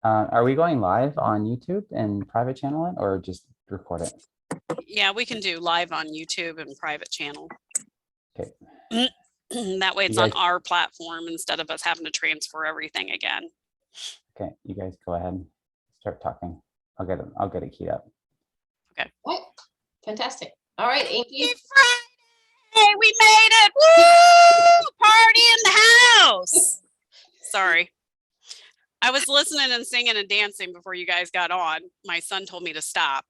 Are we going live on YouTube and private channel it or just record it? Yeah, we can do live on YouTube and private channel. Okay. That way it's You on guys- our platform instead of us having to transfer everything again. Okay, you guys go ahead and start talking. I'll get it keyed up. Okay. Right. Fantastic. All right, Angie. It's Friday. We made it. Woo! Party in the house. Sorry. I was listening and singing and dancing before you guys got on. My son told me to stop.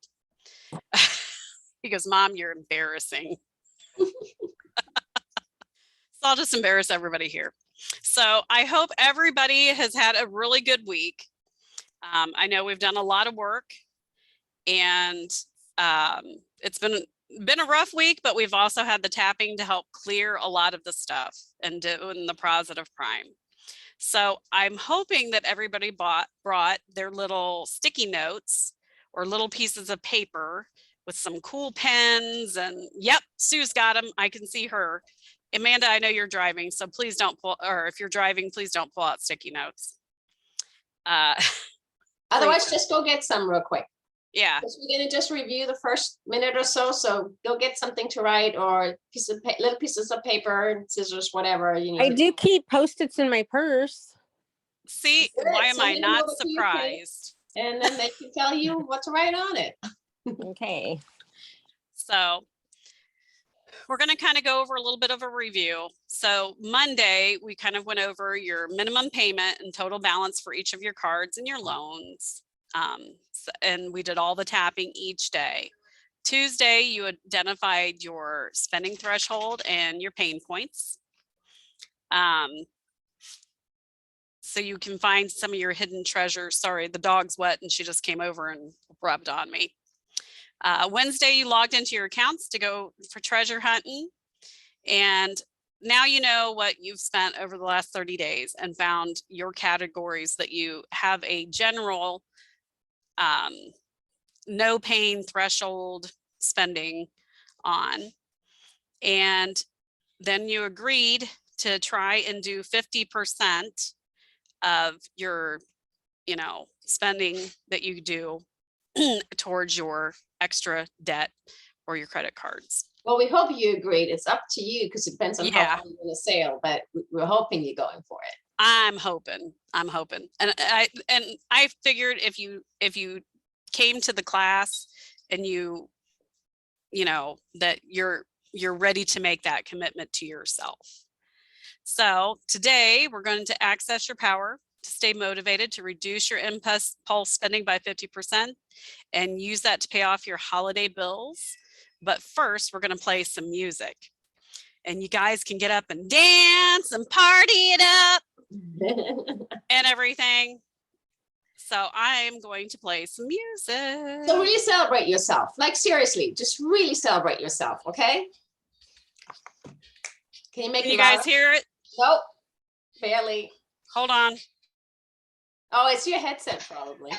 He goes, Mom, you're embarrassing. So I'll just embarrass everybody here. So I hope everybody has had a really good week. I know we've done a lot of work and it's been a rough week, but we've also had the tapping to help clear a lot of the stuff and doing the positive prime. So I'm hoping that everybody brought their little sticky notes or little pieces of paper with some cool pens and yep, Sue's got them. I can see her. Amanda, I know you're driving, so please don't pull, or if you're driving, please don't pull out sticky notes. Otherwise, just go get some real quick. Yeah. Because we're going to just review the first minute or so. So go get something to write or little pieces of paper, scissors, whatever. You know. I do keep Post-its in my purse. See, Good. why am I Send them not over to your surprised? And then they can tell you what to write on it. Okay. So we're going to kind of go over a little bit of a review. So Monday, we kind of went over your minimum payment and total balance for each of your cards and your loans. And we did all the tapping each day. Tuesday, you identified your spending threshold and your pain points. So you can find some of your hidden treasures. Sorry, the dog's wet and she just came over and rubbed on me. Wednesday, you logged into your accounts to go for treasure hunting. And now you know what you've spent over the last 30 days and found your categories that you have a general no pain threshold spending on. And then you agreed to try and do 50% of your, spending that you do towards your extra debt or your credit cards. Well, we hope you agreed. It's up to you because it depends on Yeah. how long you're going to sail, but we're hoping you're going for it. I'm hoping. And I figured if you came to the class and that you're ready to make that commitment to yourself. So today we're going to access your power to stay motivated to reduce your impulse spending by 50% and use that to pay off your holiday bills. But first, we're going to play some music. And you guys can get up and dance and party it up and everything. So I'm going to play some music. So really celebrate yourself. Like seriously, just really celebrate yourself, okay? Can you make Can it you guys louder? hear it? Nope, barely. Hold on. Oh, it's your headset probably.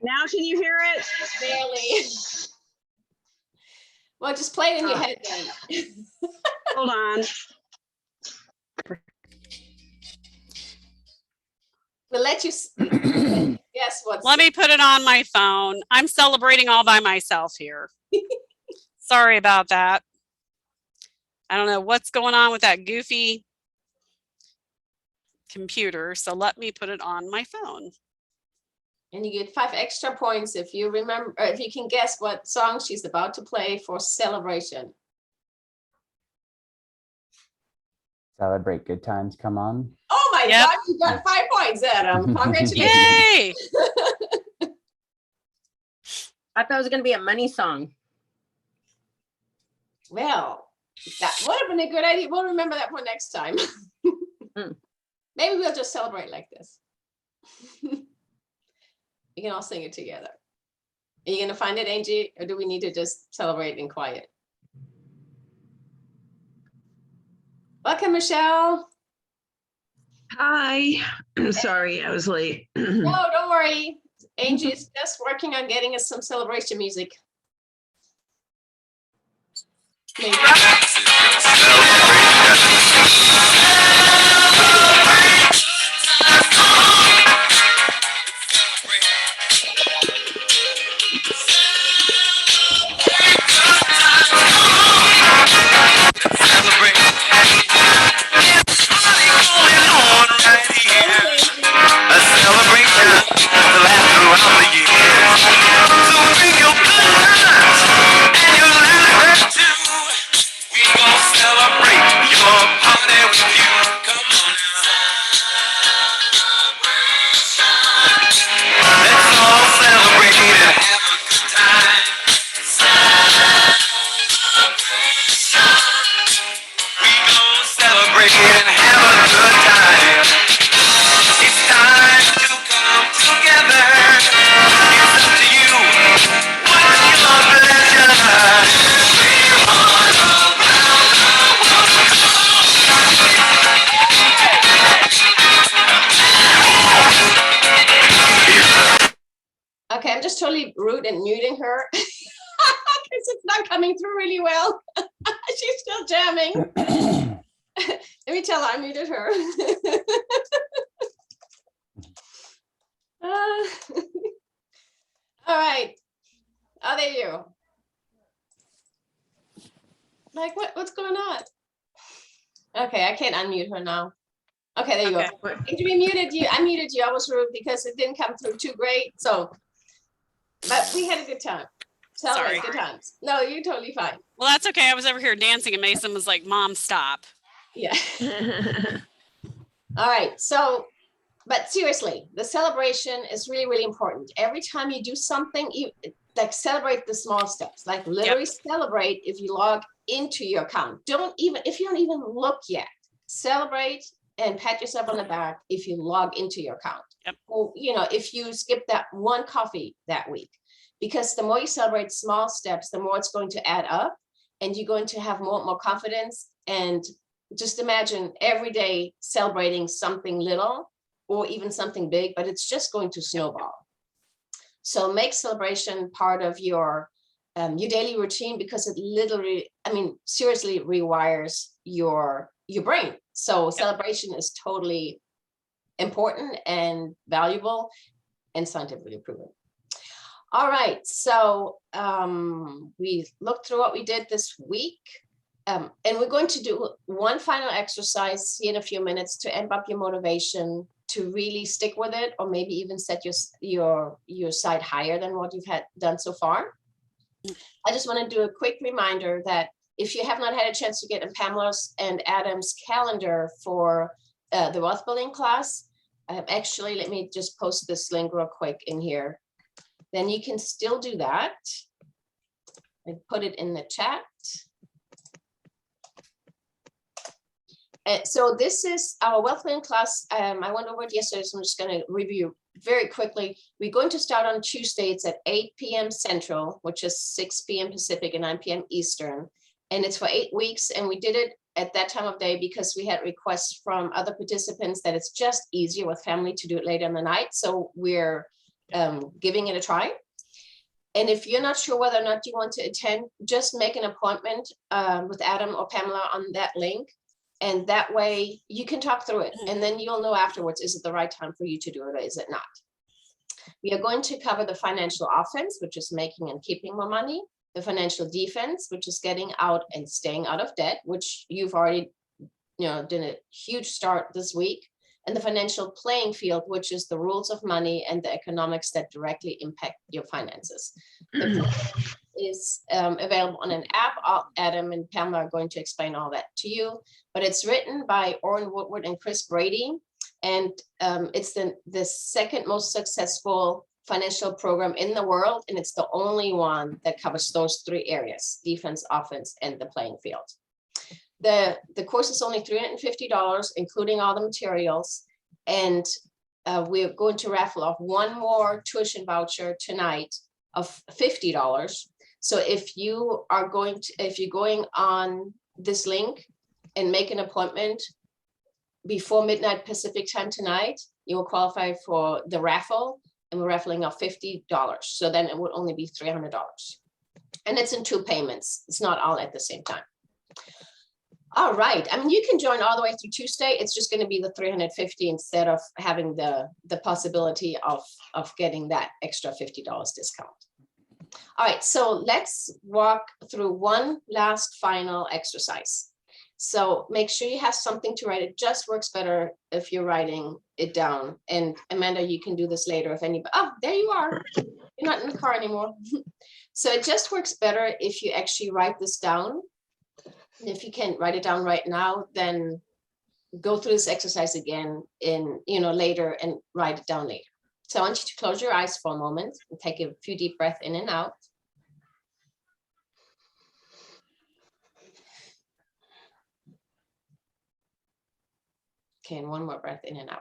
Now can you hear it? Barely. Well, just play it in your head then. Hold on. We'll let you guess what's. Let me put it on my phone. I'm celebrating all by myself here. Sorry about that. I don't know what's going on with that goofy computer. So let me put it on my phone. And you get 5 extra points if you remember, or if you can guess what song she's about to play for celebration. Celebrate good times. Come on. Oh my Yep. God, you got 5 points, Adam. Congratulations. Yay! I thought it was going to be a money song. Well, that would have been a good idea. We'll remember that for next time. Maybe we'll just celebrate like this. We can all sing it together. Are you going to find it, Angie, or do we need to just celebrate in quiet? Welcome, Michelle. Hi. I'm sorry I was late. No, don't worry. Angie is just working on getting us some celebration music. Maybe. Okay, I'm just totally rude and muting her. Because it's not coming through really well. She's still jamming. Let me tell her I muted her. All right. Oh, there you go. Like, what's going on? Okay, I can't unmute her now. Okay, there you Okay. go. Adrian muted you. I muted you. I was rude because it didn't come through too great. So, but we had a good time. Tell Sorry. us good times. No, you're totally fine. Well, that's okay. I was over here dancing and Mason was like, Mom, stop. Yeah. All right. So, but seriously, the celebration is really, really important. Every time you do something, you like celebrate the small steps, like literally celebrate if you log into your account. If you don't even look yet, celebrate and pat yourself on the back if you log into your account. Yep. Or, you know, if you skip that one coffee that week, because the more you celebrate small steps, the more it's going to add up and you're going to have more and more confidence. And just imagine every day celebrating something little or even something big, but it's just going to snowball. So make celebration part of your daily routine, because it literally, I mean, seriously rewires your brain. So celebration is totally important and valuable and scientifically proven. All right, so we looked through what we did this week. And we're going to do one final exercise, see in a few minutes, to amp up your motivation to really stick with it, or maybe even set your side higher than what you've done so far. I just want to do a quick reminder that if you have not had a chance to get in Pamela's and Adam's calendar for the wealth building class, actually, let me just post this link real quick in here. Then you can still do that. I put it in the chat. So this is our wealth building class. I went over it yesterday, so I'm just going to review very quickly. We're going to start on Tuesday. It's at 8 p.m. Central, which is 6 p.m. Pacific and 9 p.m. Eastern. And it's for 8 weeks. And we did it at that time of day because we had requests from other participants that it's just easier with family to do it later in the night. So we're giving it a try. And if you're not sure whether or not you want to attend, just make an appointment with Adam or Pamela on that link. And that way you can talk through it. And then you'll know afterwards, is it the right time for you to do it or is it not? We are going to cover the financial offense, which is making and keeping more money. The financial defense, which is getting out and staying out of debt, which you've already, done a huge start this week. And the financial playing field, which is the rules of money and the economics that directly impact your finances. The is available on an app. Adam and Pamela are going to explain all that to you, but it's written by Orrin Woodward and Chris Brady. And it's the second most successful financial program in the world. And it's the only one that covers those three areas: defense, offense, and the playing field. The course is only $350, including all the materials. And we're going to raffle off one more tuition voucher tonight of $50. So if you're going on this link and make an appointment before midnight Pacific time tonight, you will qualify for the raffle, and we're raffling off $50. So then it would only be $300. And it's in 2 payments. It's not all at the same time. All right. I mean, you can join all the way through Tuesday. It's just going to be the $350 instead of having the possibility of getting that extra $50 discount. All right. So let's walk through one last final exercise. So make sure you have something to write. It just works better if you're writing it down. And Amanda, you can do this later if anybody. Oh, there you are. You're not in the car anymore. So it just works better if you actually write this down. And if you can't write it down right now, then go through this exercise again later and write it down later. So I want you to close your eyes for a moment and take a few deep breaths in and out. Okay, and one more breath in and out.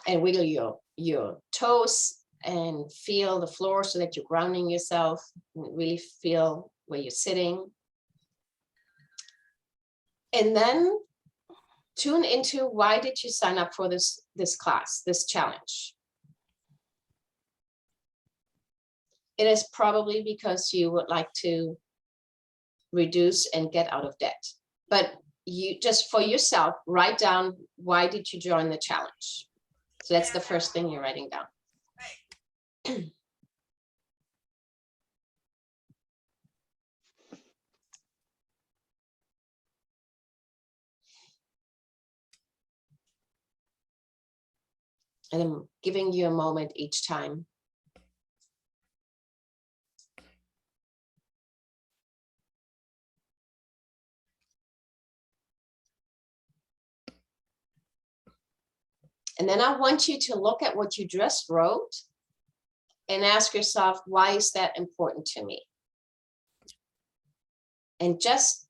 And wiggle your toes and feel the floor so that you're grounding yourself and really feel where you're sitting. And then tune into why did you sign up for this class, this challenge? It is probably because you would like to reduce and get out of debt. But you just for yourself, write down, why did you join the challenge? So that's the first thing you're writing down. And I'm giving you a moment each time. And then I want you to look at what you just wrote and ask yourself, why is that important to me? And just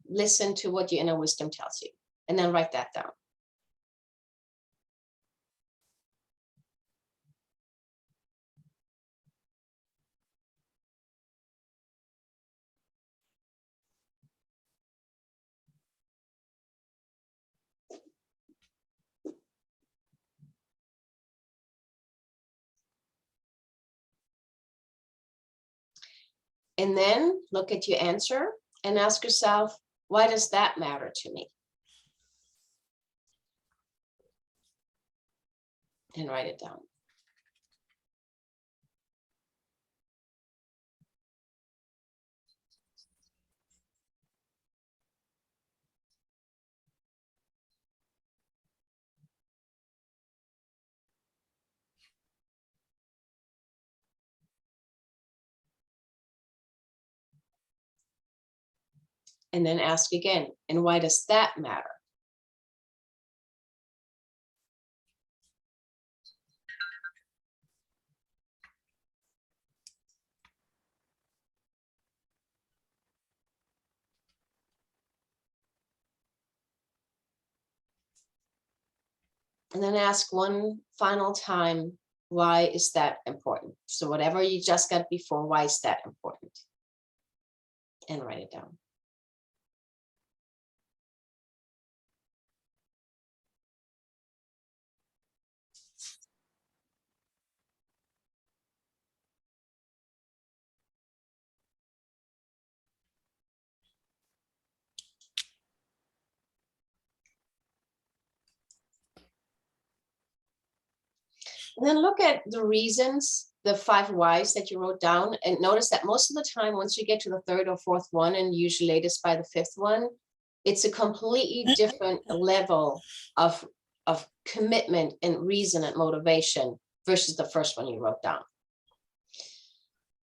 listen to what your inner wisdom tells you, and then write that down. And then look at your answer and ask yourself, why does that matter to me? And write it down. And then ask again, and why does that matter? And then ask one final time, why is that important? So whatever you just got before, why is that important? And write it down. And then look at the reasons, the 5 whys that you wrote down, and notice that most of the time, once you get to the 3rd or 4th one, and usually latest by the 5th one, it's a completely different level of commitment and reason and motivation versus the first one you wrote down.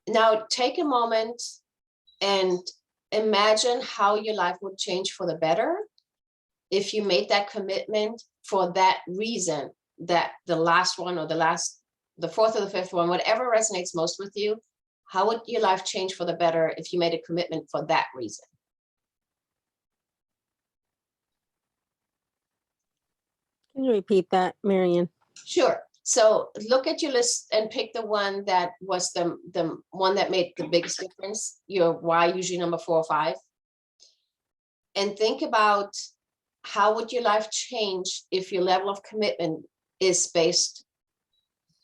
Now take a moment and imagine how your life would change for the better if you made that commitment for that reason, that the last one or the 4th or the 5th one, whatever resonates most with you, how would your life change for the better if you made a commitment for that reason? Can you repeat that, Marion? Sure. So look at your list and pick the one that was the one that made the biggest difference, your why, usually number 4 or 5. And think about how would your life change if your level of commitment is based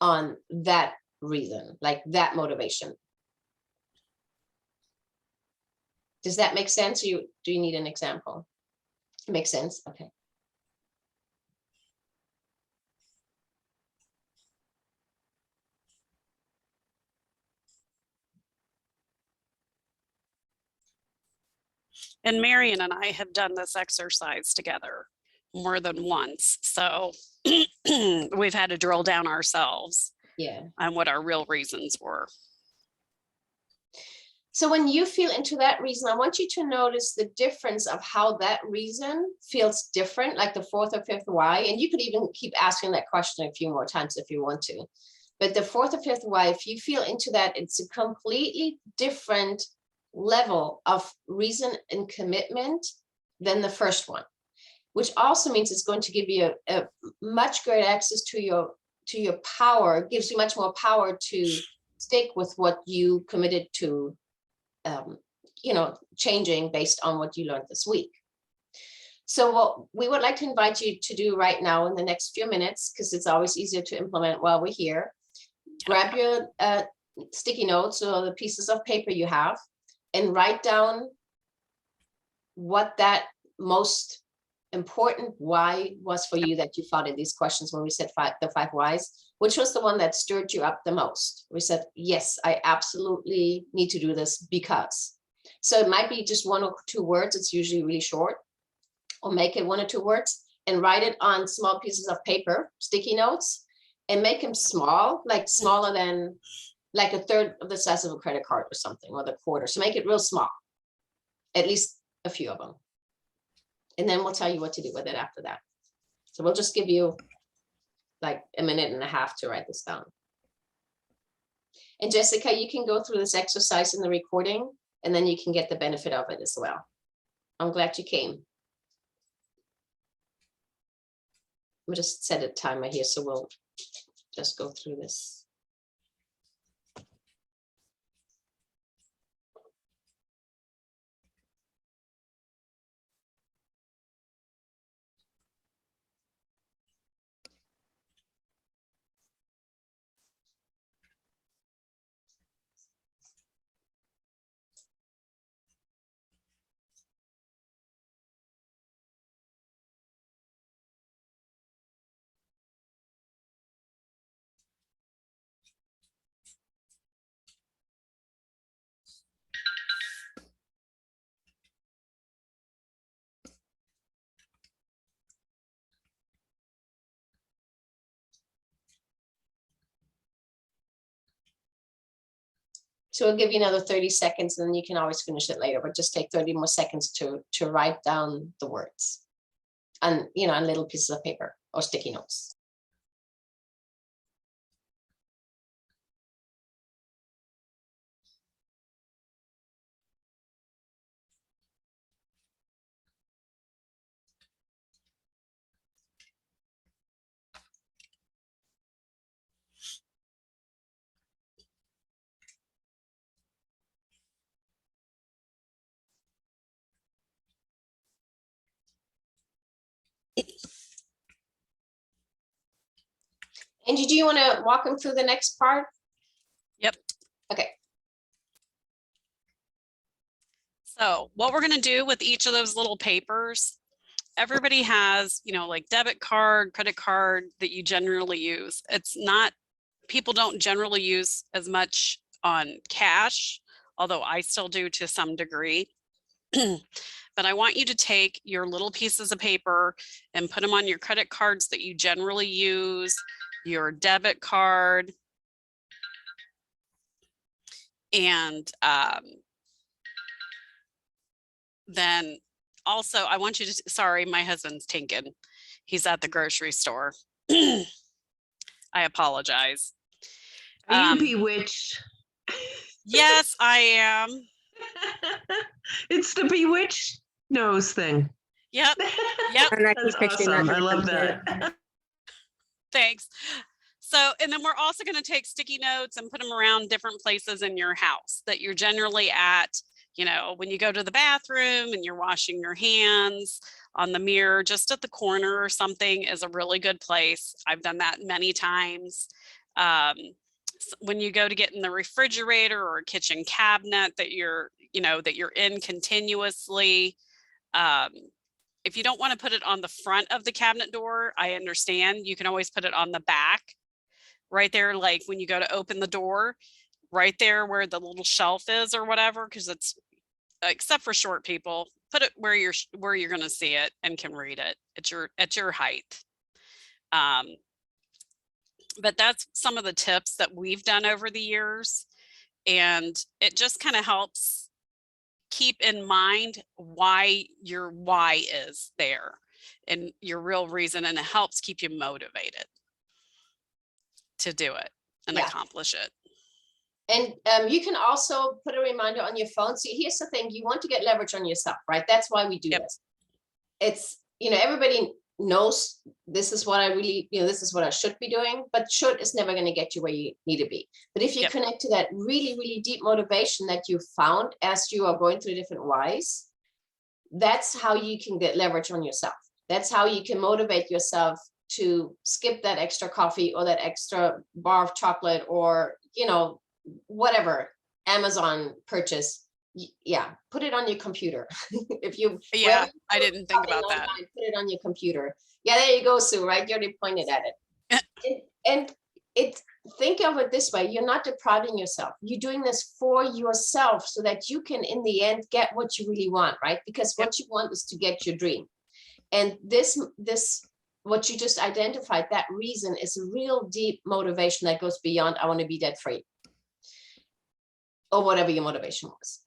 on that reason, like that motivation. Does that make sense? Do you need an example? Makes sense? Okay. And Marion and I have done this exercise together more than once. So we've had to drill down ourselves on what our real reasons were. So when you feel into that reason, I want you to notice the difference of how that reason feels different, like the 4th or 5th why. And you could even keep asking that question a few more times if you want to. But the 4th or 5th why, if you feel into that, it's a completely different level of reason and commitment than the first one, which also means it's going to give you a much greater access to your power, gives you much more power to stick with what you committed to, changing based on what you learned this week. So what we would like to invite you to do right now in the next few minutes, because it's always easier to implement while we're here. Grab your sticky notes or the pieces of paper you have and write down what that most important why was for you that you thought in these questions when we said the 5 whys. Which was the one that stirred you up the most? We said, yes, I absolutely need to do this because. So it might be just 1 or 2 words. It's usually really short. Or make it 1 or 2 words and write it on small pieces of paper, sticky notes, and make them small, like smaller than like a third of the size of a credit card or something, or the quarter. So make it real small, at least a few of them. And then we'll tell you what to do with it after that. So we'll just give you like a minute and a half to write this down. And Jessica, you can go through this exercise in the recording, and then you can get the benefit of it as well. I'm glad you came. We'll just set a timer here, so we'll just go through this. So we'll give you another 30 seconds, and then you can always finish it later, but just take 30 more seconds to write down the words on, on little pieces of paper or sticky notes. Angie, do you want to walk them through the next part? Yep. Okay. So what we're going to do with each of those little papers, everybody has, like debit card, credit card that you generally use. It's not, people don't generally use as much on cash, although I still do to some degree. But I want you to take your little pieces of paper and put them on your credit cards that you generally use, your debit card, and then also I want you to, sorry, my husband's tinking. He's at the grocery store. I apologize. Are you bewitched? Yes, I am. It's the bewitched nose thing. Yep. Yep. And I can That's picture that awesome. I love difference. that. Thanks. So, and then we're also going to take sticky notes and put them around different places in your house that you're generally at, when you go to the bathroom and you're washing your hands, on the mirror, just at the corner or something is a really good place. I've done that many times. When you go to get in the refrigerator or kitchen cabinet that you're in continuously, if you don't want to put it on the front of the cabinet door, I understand. You can always put it on the back, right there, like when you go to open the door, right there where the little shelf is or whatever, because it's, except for short people, put it where you're going to see it and can read it at your height. But that's some of the tips that we've done over the years, and it just kind of helps keep in mind why your why is there and your real reason, and it helps keep you motivated to do it and accomplish it. And you can also put a reminder on your phone. See, here's the thing, you want to get leverage on yourself, right? That's why we do this. It's, everybody knows this is what I really, this is what I should be doing, but should is never going to get you where you need to be. But if you connect to that really, really deep motivation that you found as you are going through different whys, that's how you can get leverage on yourself. That's how you can motivate yourself to skip that extra coffee or that extra bar of chocolate or, whatever Amazon purchase. Yeah, put it on your computer. If you Yeah, well, I didn't think about shopping that. online, put it on your computer. Yeah, there you go, Sue, right? You already pointed at it. and think of it this way, you're not depriving yourself. You're doing this for yourself so that you can, in the end, get what you really want, right? Because what you want is to get your dream. And this, what you just identified, that reason is a real deep motivation that goes beyond, I want to be debt free, or whatever your motivation was.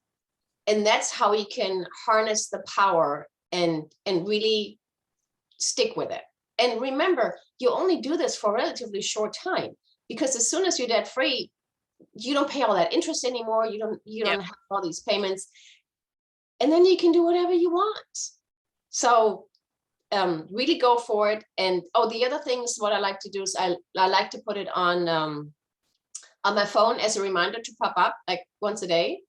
And that's how you can harness the power and really stick with it. And remember, you only do this for a relatively short time, because as soon as you're debt free, you don't pay all that interest anymore. You don't have all these payments, and then you can do whatever you want. So really go for it. And the other thing is, what I like to do is I like to put it on my phone as a reminder to pop up like once a day.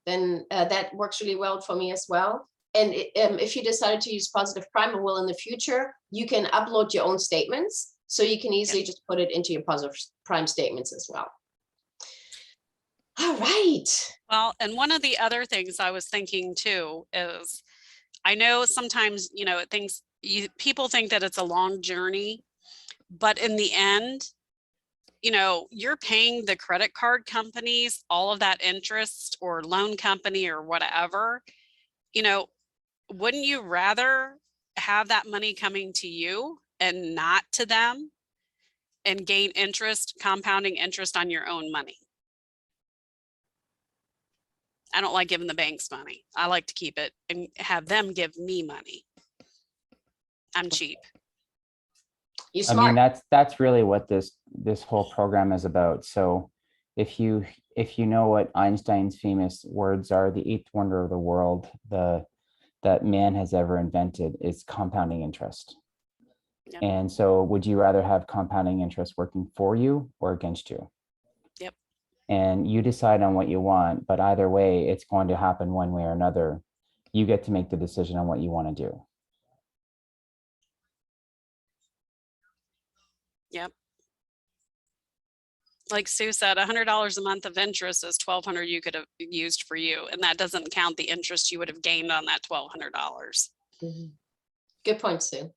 Then that works really well for me as well. And if you decided to use Positive Prime or will in the future, you can upload your own statements. So you can easily just put it into your Positive Prime statements as well. All right. Well, and one of the other things I was thinking too is, I know sometimes, people think that it's a long journey, but in the end, you're paying the credit card companies all of that interest, or loan company or whatever. Wouldn't you rather have that money coming to you and not to them, and gain interest, compounding interest on your own money? I don't like giving the banks money. I like to keep it and have them give me money. I'm cheap. You're I smart. mean, that's really what this whole program is about. So if you know what Einstein's famous words are, the eighth wonder of the world, that man has ever invented, is compounding interest. Yep. And so would you rather have compounding interest working for you or against you? Yep. And you decide on what you want, but either way, it's going to happen one way or another. You get to make the decision on what you want to do. Yep. Like Sue said, $100 a month of interest is $1,200 you could have used for you. And that doesn't count the interest you would have gained on that $1,200. Good point, Sue.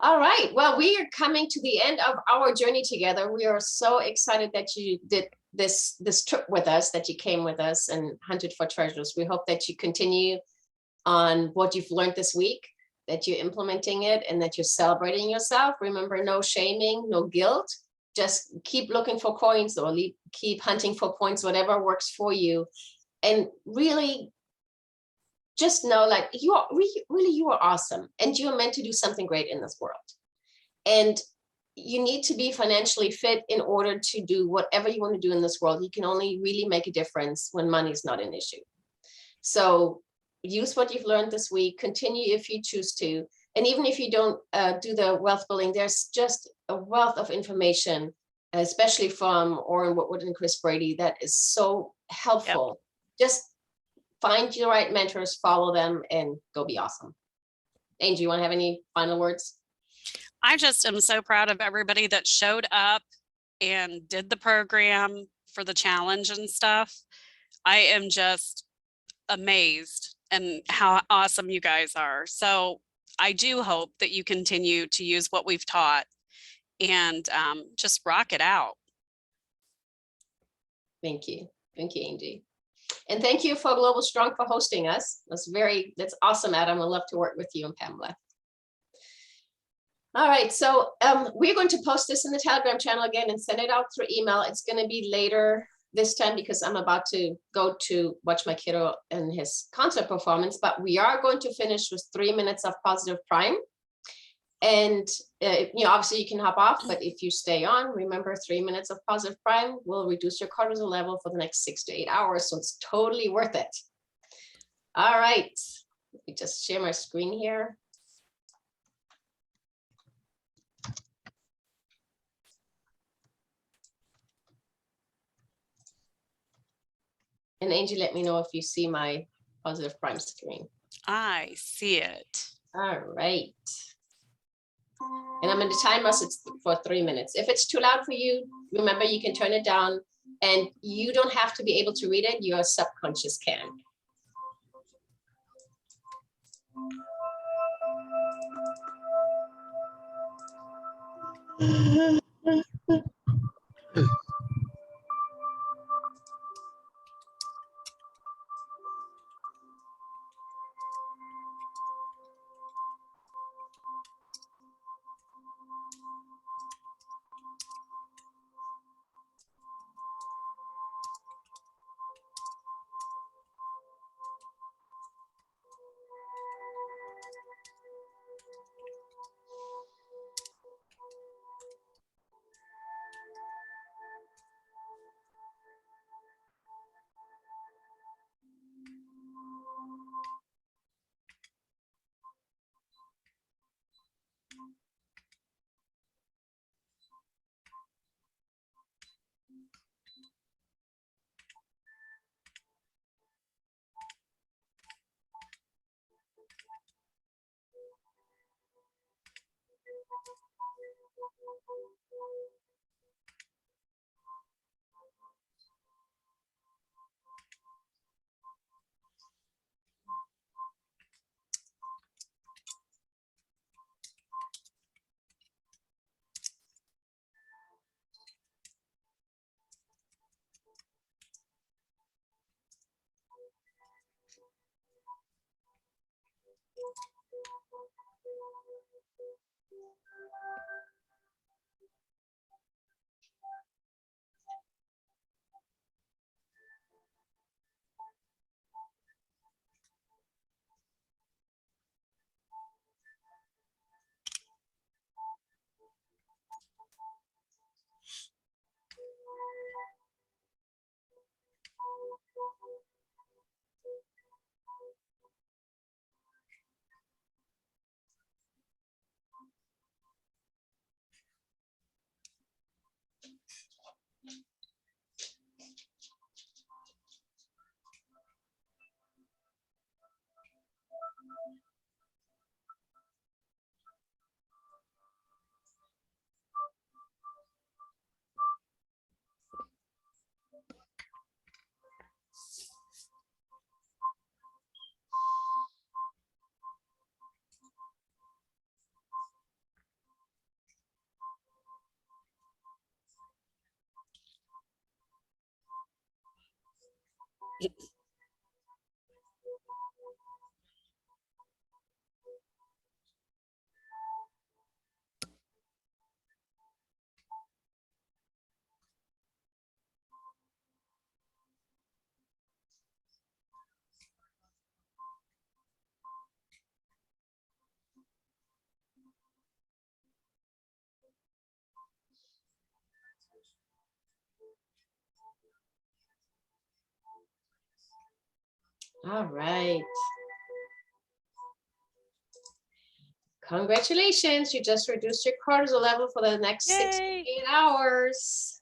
All right. Well, we are coming to the end of our journey together. We are so excited that you did this trip with us, that you came with us and hunted for treasures. We hope that you continue on what you've learned this week, that you're implementing it, and that you're celebrating yourself. Remember, no shaming, no guilt. Just keep looking for coins, or keep hunting for points, whatever works for you. And really just know, like, you are really, you are awesome, and you are meant to do something great in this world. And you need to be financially fit in order to do whatever you want to do in this world. You can only really make a difference when money is not an issue. So use what you've learned this week, continue if you choose to. And even if you don't do the wealth building, there's just a wealth of information, especially from Orrin Whitwood and Chris Brady, that is so helpful. Yep. Just find your right mentors, follow them, and go be awesome. Angie, you want to have any final words? I just am so proud of everybody that showed up and did the program for the challenge and stuff. I am just amazed and how awesome you guys are. So I do hope that you continue to use what we've taught and just rock it out. Thank you. Thank you, Angie. And thank you for Global Strong for hosting us. That's awesome, Adam. I'd love to work with you and Pamela. All right, so we're going to post this in the Telegram channel again and send it out through email. It's going to be later this time because I'm about to go to watch my kiddo and his concert performance, but we are going to finish with 3 minutes of Positive Prime. And, obviously you can hop off, but if you stay on, remember 3 minutes of Positive Prime will reduce your cortisol level for the next 6 to 8 hours. So it's totally worth it. All right, let me just share my screen here. And Angie, let me know if you see my Positive Prime screen. I see it. All right. And I'm going to time us it's for 3 minutes. If it's too loud for you, remember you can turn it down, and you don't have to be able to read it. Your subconscious can. All right. Congratulations, you just reduced your cortisol level for the next 6 to Yay. 8 hours.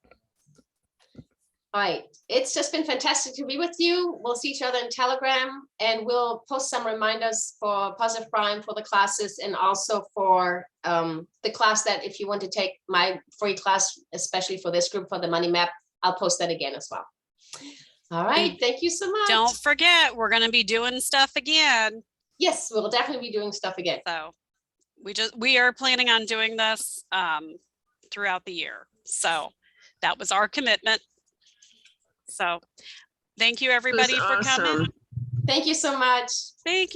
All right, it's just been fantastic to be with you. We'll see each other in Telegram, and we'll post some reminders for Positive Prime for the classes, and also for the class that if you want to take my free class, especially for this group for the money map, I'll post that again as well. All right, And thank you so much. don't forget, we're going to be doing stuff again. Yes, we'll definitely be doing stuff again. So we are planning on doing this throughout the year. So that was our commitment. So thank you everybody for coming. Awesome. Thank you so much. Thank you.